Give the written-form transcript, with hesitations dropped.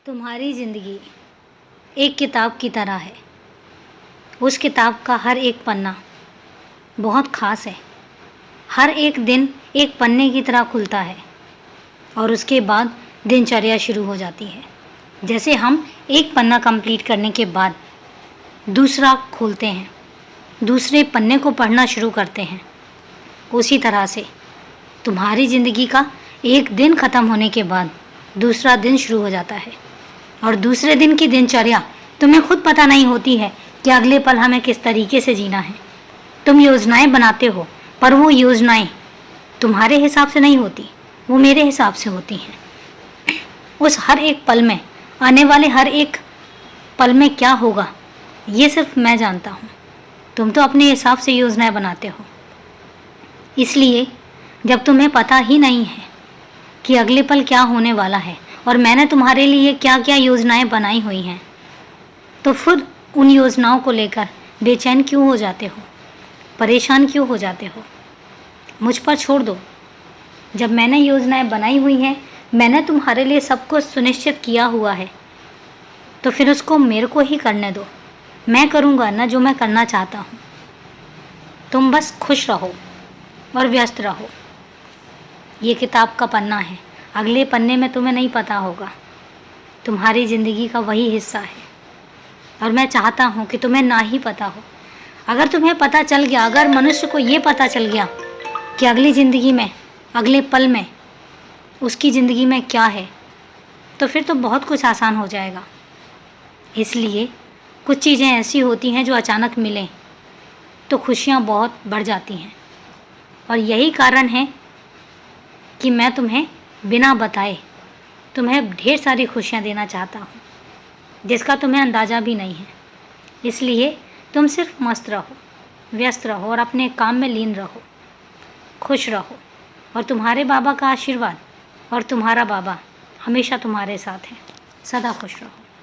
तुम्हारी ज़िंदगी एक किताब की तरह है। उस किताब का हर एक पन्ना बहुत ख़ास है। हर एक दिन एक पन्ने की तरह खुलता है और उसके बाद दिनचर्या शुरू हो जाती है। जैसे हम एक पन्ना कंप्लीट करने के बाद दूसरा खोलते हैं, दूसरे पन्ने को पढ़ना शुरू करते हैं, उसी तरह से तुम्हारी ज़िंदगी का एक दिन ख़त्म होने के बाद दूसरा दिन शुरू हो जाता है और दूसरे दिन की दिनचर्या तुम्हें खुद पता नहीं होती है कि अगले पल हमें किस तरीके से जीना है। तुम योजनाएं बनाते हो, पर वो योजनाएं तुम्हारे हिसाब से नहीं होती, वो मेरे हिसाब से होती हैं। उस हर एक पल में, आने वाले हर एक पल में क्या होगा ये सिर्फ मैं जानता हूँ। तुम तो अपने हिसाब से योजनाएं बनाते हो। इसलिए जब तुम्हें पता ही नहीं है कि अगले पल क्या होने वाला है और मैंने तुम्हारे लिए क्या क्या योजनाएं बनाई हुई हैं, तो फिर उन योजनाओं को लेकर बेचैन क्यों हो जाते हो, परेशान क्यों हो जाते हो? मुझ पर छोड़ दो। जब मैंने योजनाएं बनाई हुई हैं, मैंने तुम्हारे लिए सब कुछ सुनिश्चित किया हुआ है, तो फिर उसको मेरे को ही करने दो। मैं करूँगा ना जो मैं करना चाहता हूँ। तुम बस खुश रहो और व्यस्त रहो। ये किताब का पन्ना है, अगले पन्ने में तुम्हें नहीं पता होगा। तुम्हारी ज़िंदगी का वही हिस्सा है और मैं चाहता हूँ कि तुम्हें ना ही पता हो। अगर तुम्हें पता चल गया, अगर मनुष्य को ये पता चल गया कि अगली ज़िंदगी में, अगले पल में उसकी ज़िंदगी में क्या है, तो फिर तो बहुत कुछ आसान हो जाएगा। इसलिए कुछ चीज़ें ऐसी होती हैं जो अचानक मिलें तो खुशियाँ बहुत बढ़ जाती हैं और यही कारण है कि मैं तुम्हें बिना बताए तुम्हें ढेर सारी खुशियाँ देना चाहता हूँ, जिसका तुम्हें अंदाज़ा भी नहीं है। इसलिए तुम सिर्फ मस्त रहो, व्यस्त रहो और अपने काम में लीन रहो, खुश रहो और तुम्हारे बाबा का आशीर्वाद और तुम्हारा बाबा हमेशा तुम्हारे साथ है। सदा खुश रहो।